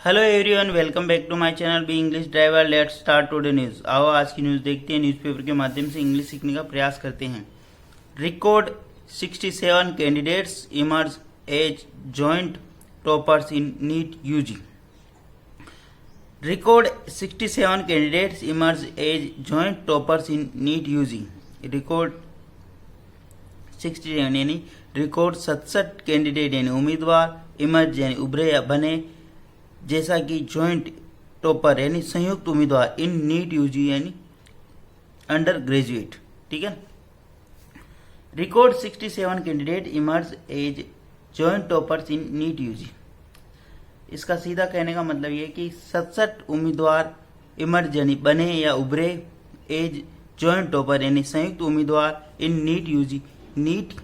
Hello everyone, welcome back to my channel B English driver. Let's start today news. आओ आज की news देखते हैं। न्यूज़पेपर के माध्यम से इंग्लिश सीखने का प्रयास करते हैं। Record 67 candidates emerge as joint toppers in NEET UG. Record 67 candidates emerge as joint toppers in NEET UG. Record 67 यानी रिकॉर्ड 67 कैंडिडेट यानी उम्मीदवार इमर्ज यानी उभरे या बने जैसा कि जॉइंट टॉपर यानी संयुक्त उम्मीदवार इन नीट यूजी यानी अंडर ग्रेजुएट। ठीक है। Record 67 candidate emerge as joint toppers in NEET UG. इसका सीधा कहने का मतलब ये कि 67 उम्मीदवार इमर्ज यानी बने या उभरे एज जॉइंट टॉपर यानी संयुक्त उम्मीदवार in NEET UG NEET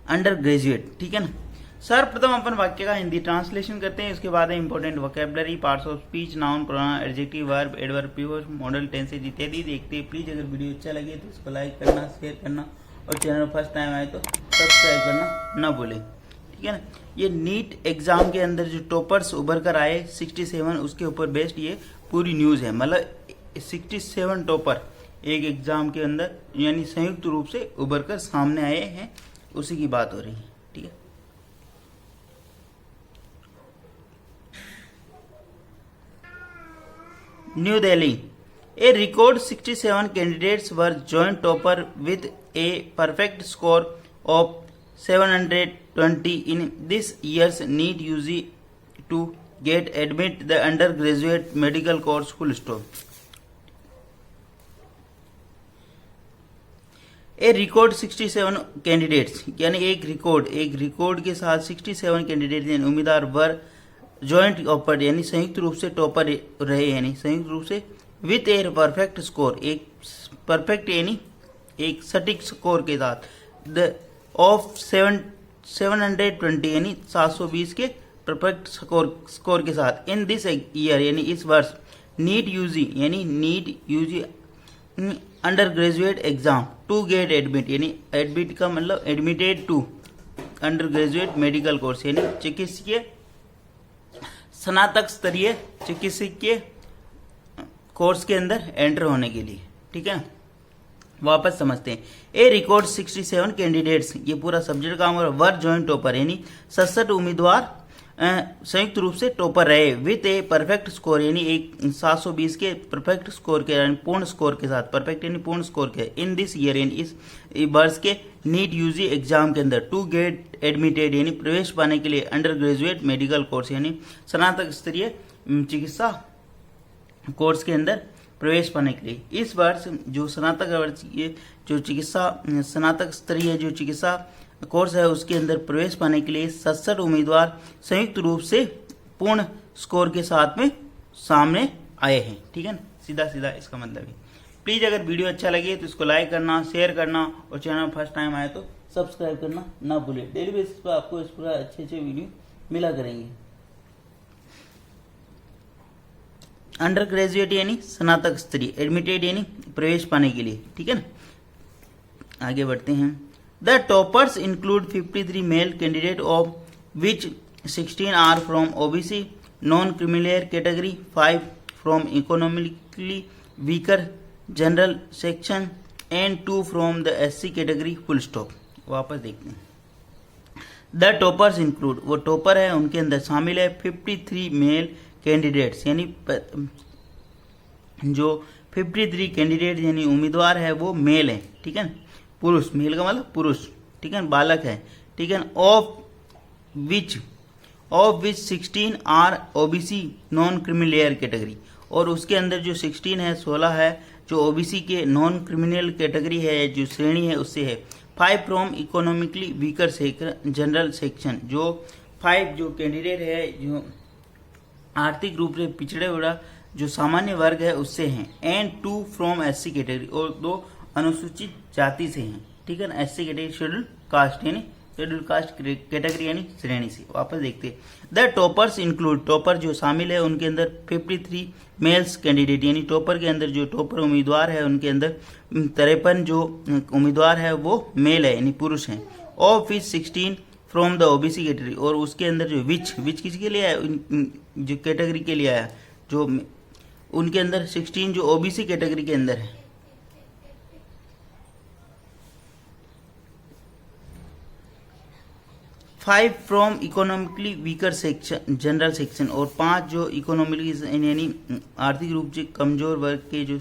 undergraduate. ठीक है ना। सर्वप्रथम अपन वाक्य का हिंदी ट्रांसलेशन करते हैं। इसके बाद important vocabulary, parts of speech, noun, pronoun, adjective, verb, adverb, preposition, model tenses इत्यादि देखते हैं। प्लीज अगर वीडियो अच्छा लगे तो इसको लाइक करना, शेयर करना और चैनल फर्स्ट टाइम आए तो सब्सक्राइब करना ना भूलें। ठीक है ना। ये नीट एग्जाम के अंदर जो टॉपर्स उभर कर आए 67, उसके ऊपर बेस्ड ये पूरी न्यूज है। मतलब 67 टॉपर एक एग्जाम के अंदर यानी संयुक्त रूप से उभर कर सामने आए हैं, उसी की बात हो रही है। ठीक है। New Delhi. A record 67 candidates were joint topper with a perfect score of 720 in this year's NEET UG to get admit the undergraduate medical course. Full stop. A record 67 candidates यानी एक रिकॉर्ड के साथ 67 candidate यानी उम्मीदवार वर joint topper यानी संयुक्त रूप से टॉपर रहे यानी संयुक्त रूप से विथ ए परफेक्ट स्कोर एक परफेक्ट यानी एक सटीक स्कोर के साथ द ऑफ 720 यानी 720 के परफेक्ट स्कोर के साथ इन दिस ईयर यानी इस वर्ष नीट यूजी यानी NEET UG undergraduate exam to get admit यानी एडमिट का मतलब admitted to undergraduate medical course यानी चिकित्सकीय स्नातक स्तरीय चिकित्सकीय कोर्स के अंदर एंटर होने के लिए। ठीक है। वापस समझते हैं। ए रिकॉर्ड 67 कैंडिडेट्स ये पूरा सब्जेक्ट काम और वर जॉइंट टॉपर यानी 67 उम्मीदवार संयुक्त रूप से टॉपर रहे विथ ए परफेक्ट स्कोर यानी एक 720 के परफेक्ट स्कोर के यानी पूर्ण स्कोर के साथ परफेक्ट यानी पूर्ण स्कोर के इन दिस ईयर यानी इस वर्ष के नीट यूजी एग्जाम के अंदर टू गेट एडमिटेड यानी प्रवेश पाने के लिए अंडर ग्रेजुएट मेडिकल कोर्स यानी स्नातक स्तरीय चिकित्सा कोर्स के अंदर प्रवेश पाने के लिए इस वर्ष जो स्नातक स्तरीय जो चिकित्सा कोर्स है उसके अंदर प्रवेश पाने के लिए 67 उम्मीदवार संयुक्त रूप से पूर्ण स्कोर के साथ में सामने आए हैं। ठीक है ना। सीधा सीधा इसका मतलब है। प्लीज अगर वीडियो अच्छा लगे तो इसको लाइक करना, शेयर करना और चैनल फर्स्ट टाइम आए तो सब्सक्राइब करना ना भूलें। डेली बेसिस पर आपको इस पूरा अच्छे वीडियो मिला करेंगे। अंडर ग्रेजुएट यानी स्नातक स्तरीय, एडमिटेड यानी प्रवेश पाने के लिए। ठीक है ना। आगे बढ़ते हैं। The toppers include 53 male candidates, of which 16 are from OBC non-creamier category, 5 from economically weaker general section, and 2 from the SC category. Full stop. वापस देखते हैं। The toppers include वो टॉपर है उनके अंदर शामिल है 53 मेल कैंडिडेट्स यानी जो 53 कैंडिडेट यानी उम्मीदवार है वो मेल है। ठीक है। पुरुष, मेल का मतलब पुरुष। ठीक है। बालक है। ठीक है। Of which 16 are OBC non criminal category और उसके अंदर जो 16 है 16 है जो ओबीसी के नॉन क्रिमिनल कैटेगरी है जो श्रेणी है उससे है। 5 from economically weaker general section जो 5 जो कैंडिडेट है जो आर्थिक रूप से पिछड़े हुआ जो सामान्य वर्ग है उससे हैं। एंड 2 फ्रॉम एससी कैटेगरी और 2 अनुसूचित जाति से हैं। ठीक है ना। एससी कैटेगरी शेड्यूल कास्ट यानी शेड्यूल कास्ट कैटेगरी यानी श्रेणी से। वापस देखते हैं। द टॉपर्स इंक्लूड टॉपर जो शामिल है उनके अंदर 53 मेल्स कैंडिडेट यानी टॉपर के अंदर जो टॉपर उम्मीदवार है उनके अंदर 53 जो उम्मीदवार है वो मेल है यानी पुरुष हैं। Of which 16 from the OBC category, और उसके अंदर जो विच किसके लिए आया, जो कैटेगरी के लिए आया, जो उनके अंदर 16 जो ओबीसी कैटेगरी के अंदर है, 5 from economically weaker section general section, और 5 जो इकोनॉमिकली यानी आर्थिक रूप से कमजोर वर्ग के जो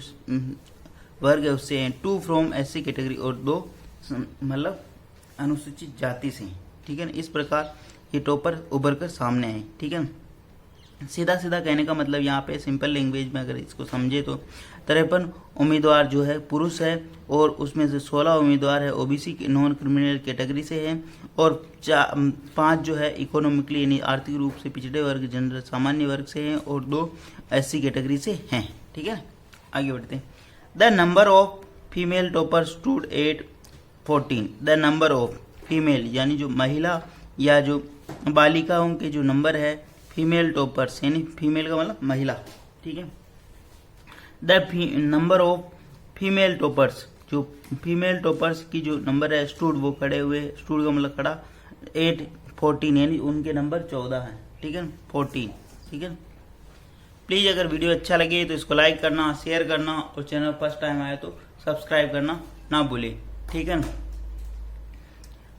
वर्ग है उससे हैं, 2 फ्रॉम एससी कैटेगरी, और 2 मतलब अनुसूचित जाति से हैं, ठीक है ना। इस प्रकार ये टॉपर उभर कर सामने आए, ठीक है ना। सीधा सीधा कहने का मतलब यहाँ पे सिंपल लैंग्वेज में अगर इसको समझे तो 53 उम्मीदवार जो है पुरुष है, और उसमें से 16 उम्मीदवार है ओबीसी नॉन क्रिमिनल कैटेगरी से है, और 5 जो है इकोनॉमिकली यानी आर्थिक रूप से पिछड़े वर्ग जनरल सामान्य वर्ग से हैं, और 2 एससी कैटेगरी से हैं, ठीक है। आगे बढ़ते हैं। The number of female topper stood at 14। The number of female यानी जो महिला या जो बालिकाओं के जो नंबर है फीमेल टॉपर्स यानी फीमेल का मतलब महिला, ठीक है। The number of female toppers, जो फीमेल टॉपर्स की जो नंबर है स्टूड वो खड़े हुए, स्टूड का मतलब खड़ा, 14 यानी उनके नंबर 14 है, ठीक है, 14, ठीक है। प्लीज़ अगर वीडियो अच्छा लगे तो इसको लाइक करना, शेयर करना, और चैनल फर्स्ट टाइम आए तो सब्सक्राइब करना ना भूलें, ठीक है ना।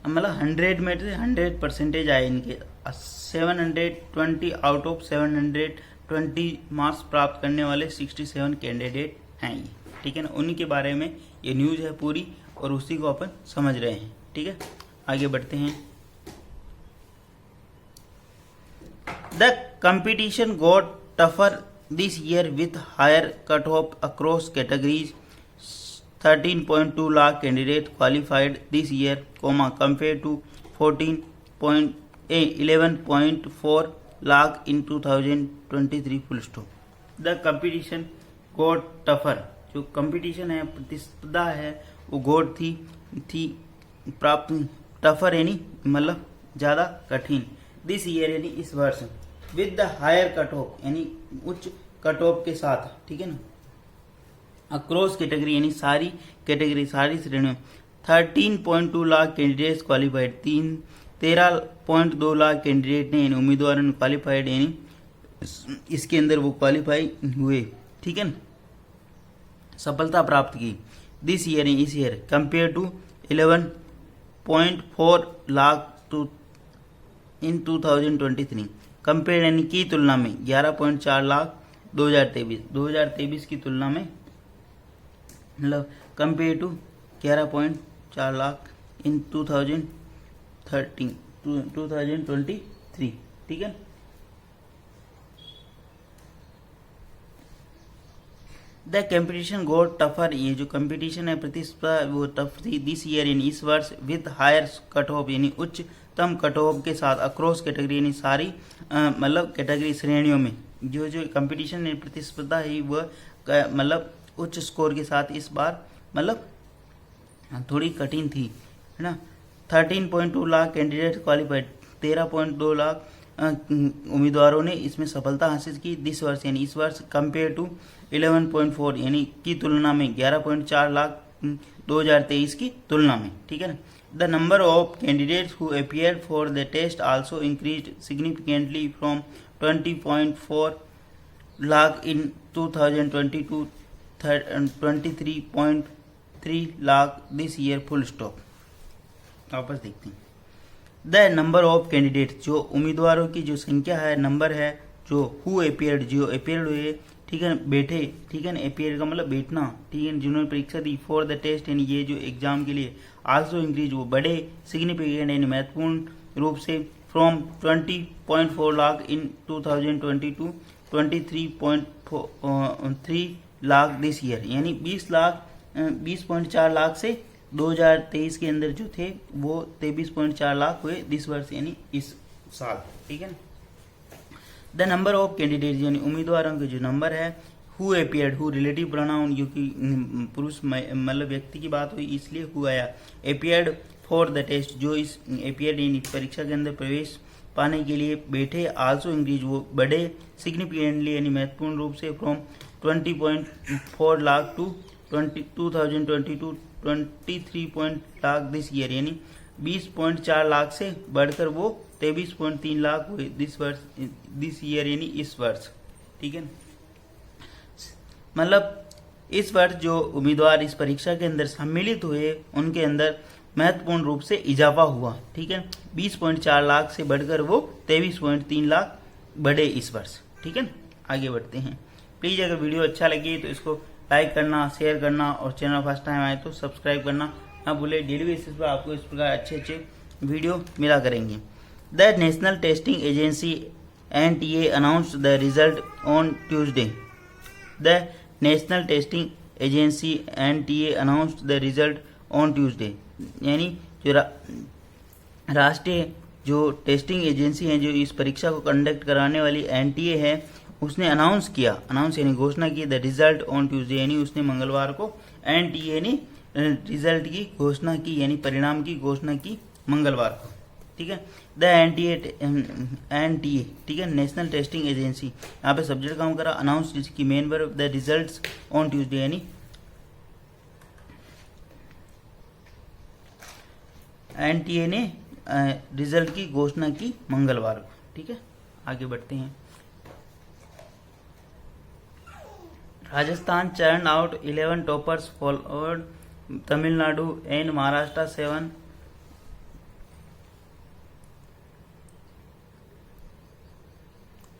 मतलब 100 में से 100% आए इनके, 720 आउट ऑफ 720 मार्क्स प्राप्त करने वाले 67 कैंडिडेट हैं ये, ठीक है ना। उन्हीं के बारे में ये न्यूज़ है पूरी, और उसी को अपन समझ रहे हैं, ठीक है। आगे बढ़ते हैं। The competition got tougher this year with higher cut off across categories, 13.2 lakh candidate qualified this year, compared to 11.4 lakh in 2023 full stop. The competition got tougher. जो कंपटीशन है, प्रतिस्पर्धा है, वो गोट थी प्राप्त, टफर यानी मतलब ज़्यादा कठिन, दिस ईयर यानी इस वर्ष, with the higher cut off यानी उच्च कट ऑफ के साथ, ठीक है ना। अक्रॉस कैटेगरी यानी सारी कैटेगरी सारी श्रेणियों, 13.2 lakh candidates qualified, 13.2 lakh candidate ने यानी उम्मीदवारों ने क्वालिफाइड यानी इसके अंदर वो क्वालिफाई हुए, ठीक है ना, सफलता प्राप्त की, दिस ईयर इस year, compare to 11.4 lakh to in 2023, compare यानी की तुलना में 11.4 लाख 2023 की तुलना में, मतलब कंपेयर टू 11.4 लाख इन 2023, ठीक है। द कंपटीशन गोट टफर, ये जो कंपटीशन है प्रतिस्पर्धा वो टफ थी, दिस ईयर यानी इस वर्ष, विथ हायर कट ऑफ यानी उच्चतम कट ऑफ के साथ, अक्रॉस कैटेगरी यानी सारी मतलब कैटेगरी श्रेणियों में जो कंपटीशन है प्रतिस्पर्धा है वह मतलब उच्च स्कोर के साथ इस बार मतलब थोड़ी कठिन थी, है ना। 13.2 लाख कैंडिडेट क्वालिफाइड, 13.2 लाख उम्मीदवारों ने इसमें सफलता हासिल की, दिस वर्ष यानी इस वर्ष, कंपेयर टू 11.4 यानी की तुलना में 11.4 लाख 2023 की तुलना में, ठीक है ना। The number of candidates who appeared for the test also increased significantly from 20.4 lakh in 2022 23.3 lakh this year, full stop. वापस देखते हैं। द नंबर ऑफ कैंडिडेट, जो उम्मीदवारों की जो संख्या है, नंबर है, जो हु अपीयर्ड, जो अपीयर्ड हुए, ठीक है, बैठे, ठीक है ना, अपीयर्ड का मतलब बैठना, ठीक है, जिन्होंने परीक्षा दी, फॉर द टेस्ट यानी ये जो एग्जाम के लिए, आल्सो इंक्रीज वो बढ़े, सिग्निफिकेंट यानी महत्वपूर्ण रूप से, from 20.4 lakh in 2022 23.3 lakh this year, यानी 20.4 लाख से 2023 के अंदर जो थे वो 23.4 लाख हुए दिस वर्ष यानी इस साल, ठीक है ना। द नंबर ऑफ कैंडिडेट यानी उम्मीदवारों के जो नंबर है, who appeared, who relative pronoun, जो कि पुरुष मतलब व्यक्ति की बात हुई इसलिए हु आया, अपीयर्ड फॉर द टेस्ट, जो इस अपीयर्ड यानी परीक्षा के अंदर प्रवेश पाने के लिए बैठे, आल्सो इंक्रीज वो बढ़े, सिग्निफिकेंटली यानी महत्वपूर्ण रूप से, from 20.4 lakh to 2022 23 lakh this year, यानी 20.4 लाख से बढ़कर वो 23.3 लाख हुए दिस ईयर यानी इस वर्ष। ठीक है, मतलब इस वर्ष जो उम्मीदवार इस परीक्षा के अंदर सम्मिलित हुए उनके अंदर महत्वपूर्ण रूप से इजाफा हुआ। ठीक है, 20.4 लाख से बढ़कर वो 23.3 लाख बढ़े इस वर्ष। ठीक है, आगे बढ़ते हैं। प्लीज अगर वीडियो अच्छा लगे तो इसको लाइक करना, शेयर करना और चैनल फर्स्ट टाइम आए तो सब्सक्राइब करना ना भूले। डेली बेसिस पर आपको इस प्रकार अच्छे अच्छे वीडियो मिला करेंगे। The national testing agency NTA announced the result on Tuesday. The National Testing Agency NTA announced the result on Tuesday. यानी जो राष्ट्रीय जो टेस्टिंग एजेंसी है जो इस परीक्षा को कंडक्ट कराने वाली NTA है, उसने अनाउंस यानी घोषणा की द रिजल्ट ऑन ट्यूसडे, यानी उसने मंगलवार को NTA ने रिजल्ट की घोषणा की, यानी परिणाम की घोषणा की मंगलवार को। ठीक है, द NTA, ठीक है, नेशनल टेस्टिंग एजेंसी, यहाँ पे सब्जेक्ट काम करा अनाउंस, जिसकी main verb the results on Tuesday, यानी NTA ने रिजल्ट की घोषणा की मंगलवार को। ठीक है, आगे बढ़ते हैं। Rajasthan churn out 11 toppers followed Tamil Nadu and Maharashtra 7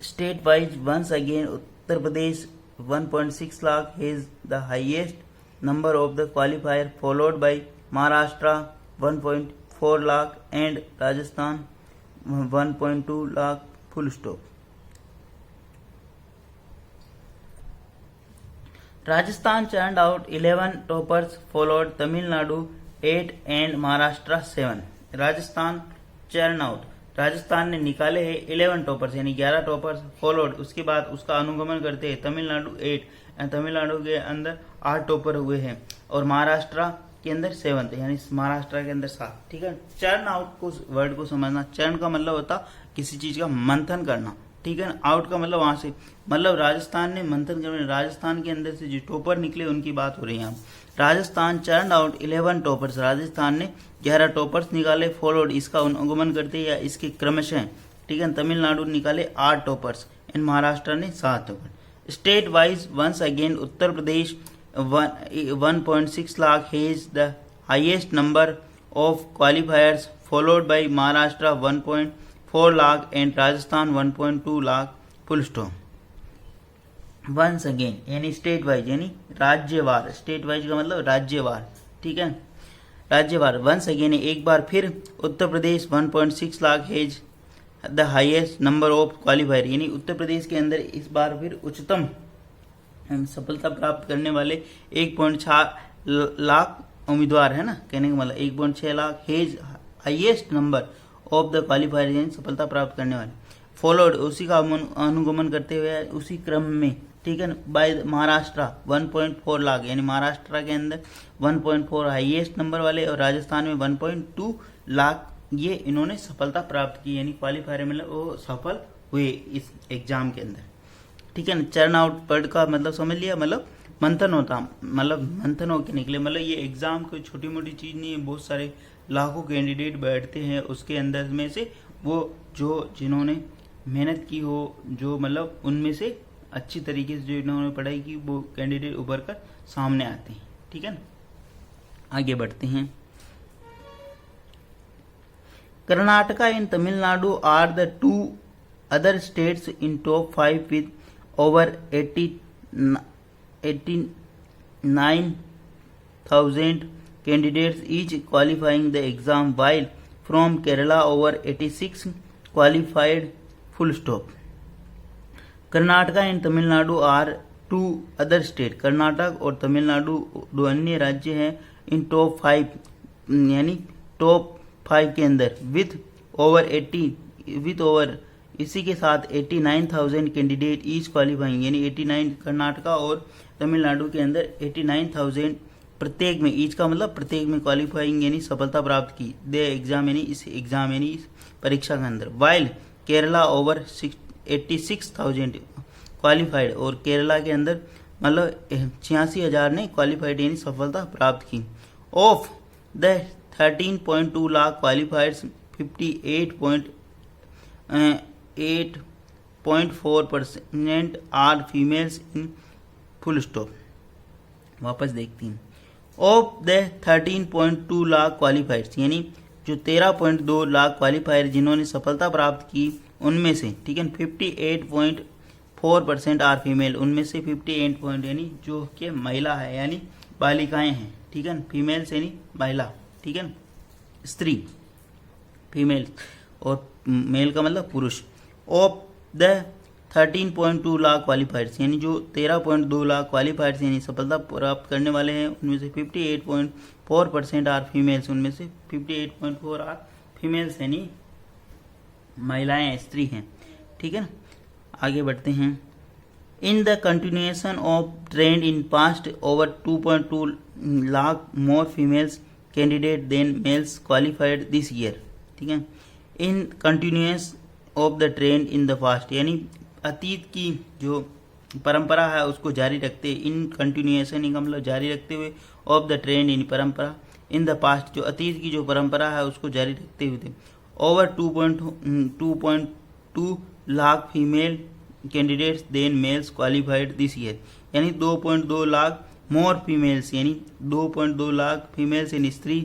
state wise. Once again Uttar Pradesh 1.6 lakh has the highest number of the qualifier, followed by Maharashtra 1.4 lakh and Rajasthan 1.2 lakh. Full stop. Rajasthan churned out 11 toppers, followed Tamil Nadu 8 and Maharashtra 7. Rajasthan churn out, Rajasthan ने निकाले हैं 11 toppers यानी 11 toppers, followed उसके बाद उसका अनुगमन करते हैं तमिलनाडु 8, तमिलनाडु के अंदर 8 टॉपर हुए हैं और महाराष्ट्र के अंदर 7 यानी महाराष्ट्र के अंदर 7। ठीक है, चर्न आउट को वर्ड को समझना। चर्न का मतलब होता किसी चीज का मंथन करना। ठीक है, आउट का मतलब वहां से, मतलब राजस्थान ने मंथन करना, राजस्थान के अंदर से जो टॉपर निकले उनकी बात हो रही है। Rajasthan churn out 11 toppers, Rajasthan ने 11 टॉपर्स निकाले, फॉलोड इसका अनुगमन करते या इसके क्रमशः। ठीक है, तमिलनाडु निकाले 8 टॉपर्स एंड महाराष्ट्र ने 7 topper. State wise once again Uttar Pradesh 1.6 lakh has the highest number of qualifiers, followed by Maharashtra 1.4 lakh and Rajasthan 1.2 lakh. Full stop. Once again यानी स्टेट वाइज यानी राज्यवार, स्टेट वाइज का मतलब राज्यवार। ठीक है, राज्यवार। वंस अगेन एक बार फिर उत्तर Pradesh 1.6 lakh has the highest number of qualifier, यानी उत्तर प्रदेश के अंदर इस बार फिर उच्चतम सफलता प्राप्त करने वाले 1.6 लाख उम्मीदवार है ना, कहने का मतलब 1.6 lakh has highest number of the qualifier, यानी सफलता प्राप्त करने वाले। फॉलोड उसी का अनुगमन करते हुए उसी क्रम में। ठीक है, बाय महाराष्ट्र 1.4 लाख यानी महाराष्ट्र के अंदर 1.4 हाईएस्ट नंबर वाले और राजस्थान में 1.2 लाख ये इन्होंने सफलता प्राप्त की, यानी क्वालिफायर मतलब वो सफल हुए इस एग्जाम के अंदर। ठीक है ना, चर्न आउट वर्ड का मतलब समझ लिया, मतलब मंथन होता, मतलब मंथन होकर निकले, मतलब ये एग्जाम कोई छोटी मोटी चीज नहीं है, बहुत सारे लाखों कैंडिडेट बैठते हैं उसके अंदर में से वो जो जिन्होंने मेहनत की हो, जो मतलब उनमें से अच्छी तरीके से जो इन्होंने पढ़ाई की वो कैंडिडेट उभर कर सामने आते हैं। ठीक है ना, आगे बढ़ते हैं। Karnataka and Tamil Nadu are the 2 other states in top 5 with over 89,000 candidates each qualifying the exam, while from Kerala over 86 qualified. Full stop. Karnataka and Tamil Nadu are 2 other state, Karnataka और तमिलनाडु 2 अन्य राज्य हैं इन टॉप 5 यानी टॉप 5 के अंदर विथ ओवर इसी के साथ 89,000 कैंडिडेट ईच क्वालिफाइंग, यानी 89 कर्नाटका और तमिलनाडु के अंदर 89,000 प्रत्येक में, ईच का मतलब प्रत्येक में क्वालिफाइंग यानी सफलता प्राप्त की, दे एग्जाम यानी इस परीक्षा के अंदर। वाइल केरला ओवर 86,000 क्वालिफाइड, और केरला के अंदर मतलब 86,000 ने क्वालिफाइड यानी सफलता प्राप्त की। Of the 13.2 lakh qualifiers, 58.4% are females in full stop. वापस देखती हैं। ऑफ द 13.2 लाख क्वालिफायर्स, यानी जो 13.2 लाख क्वालिफायर जिन्होंने सफलता प्राप्त की उनमें से, ठीक है, 58.4% आर फीमेल, उनमें से 58 पॉइंट यानी जो कि महिला है यानी बालिकाएं हैं, ठीक है, फीमेल्स यानी महिला, ठीक है, स्त्री फीमेल, और मेल का मतलब पुरुष। ऑफ द 13.2 लाख क्वालिफायर्स, यानी जो 13.2 लाख क्वालिफायर्स यानी सफलता प्राप्त करने वाले हैं उनमें से 58.4% आर फीमेल्स, उनमें से 58.4 आर फीमेल्स यानी महिलाएं स्त्री हैं, ठीक है ना। आगे बढ़ते हैं। In the continuation of trend in past over 2.2 lakh more females candidate than males qualified this year, ठीक है। In continuation of the trend in the past, यानी अतीत की जो परंपरा है उसको जारी रखते, इन कंटिन्यूएशन का मतलब जारी रखते हुए, ऑफ द ट्रेंड इन परंपरा, इन द पास्ट जो अतीत की जो परंपरा है उसको जारी रखते हुए थे। Over 2.2 lakh female candidates than males qualified this year, यानी 2.2 लाख मोर फीमेल्स, यानी 2.2 लाख फीमेल्स यानी स्त्री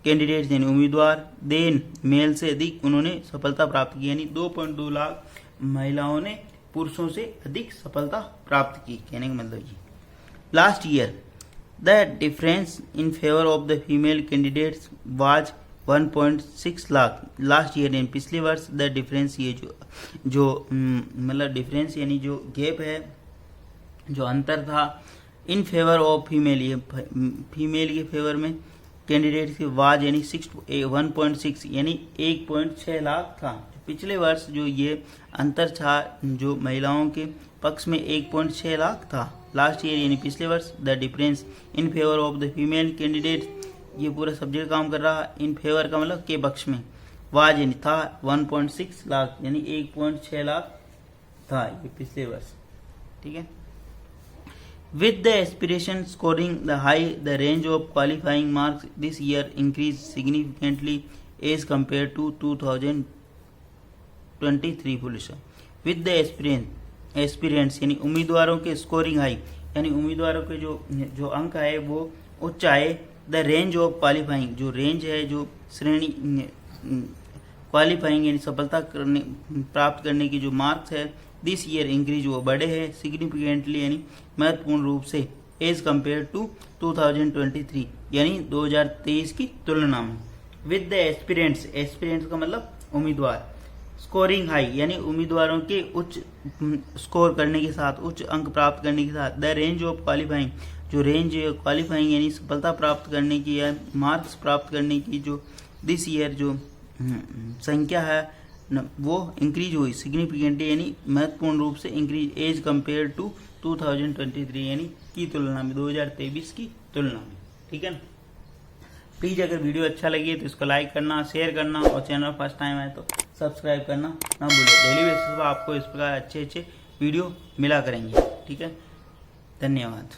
कैंडिडेट्स यानी उम्मीदवार, देन मेल से अधिक उन्होंने सफलता प्राप्त की, यानी 2.2 लाख महिलाओं ने पुरुषों से अधिक सफलता प्राप्त की, कहने का मतलब ये। Last year the difference in favour of the female candidates was 1.6 lakh. Last year यानी पिछले वर्ष द डिफरेंस, ये जो मतलब डिफरेंस यानी जो गैप है, जो अंतर था, इन फेवर ऑफ फीमेल, ये फीमेल के फेवर में कैंडिडेट की वाज यानी 1.6 यानी 1.6 लाख था। पिछले वर्ष जो ये अंतर था जो महिलाओं के पक्ष में 1.6 लाख था। लास्ट ईयर यानी पिछले वर्ष the difference in favour of the female candidate, ये पूरा सब्जेक्ट काम कर रहा है, इन फेवर का मतलब के पक्ष में, वाज यानी था 1.6 लाख यानी 1.6 लाख था ये पिछले वर्ष, ठीक है। With the aspiration scoring the high, the range of qualifying marks this year increased significantly as compared to 2023 full stop. With the aspirants यानी उम्मीदवारों के स्कोरिंग हाई, यानी उम्मीदवारों के जो अंक है वो उच्च आए। द रेंज ऑफ क्वालिफाइंग, जो रेंज है, जो श्रेणी क्वालिफाइंग यानी सफलता प्राप्त करने की जो मार्क्स है दिस ईयर इंक्रीज, वो बढ़े हैं सिग्निफिकेंटली यानी महत्वपूर्ण रूप से, एज कम्पेयर टू 2023 यानी 2023 की तुलना में। विद द एस्पिरेंट्स, एस्पिरेंट्स का मतलब उम्मीदवार, स्कोरिंग हाई यानी उम्मीदवारों के उच्च स्कोर करने के साथ, उच्च अंक प्राप्त करने के साथ। द रेंज ऑफ क्वालिफाइंग, जो रेंज क्वालिफाइंग यानी सफलता प्राप्त करने की या मार्क्स प्राप्त करने की जो दिस ईयर जो संख्या है वो इंक्रीज हुई सिग्निफिकेंटली यानी महत्वपूर्ण रूप से इंक्रीज, एज कम्पेयर टू 2023 यानी की तुलना में, 2023 की तुलना में, ठीक है ना। प्लीज अगर वीडियो अच्छा लगे तो इसको लाइक करना, शेयर करना, और चैनल फर्स्ट टाइम आए तो सब्सक्राइब करना ना भूलिए। डेली बेसिस पर आपको इस प्रकार अच्छे वीडियो मिला करेंगे, ठीक है। धन्यवाद।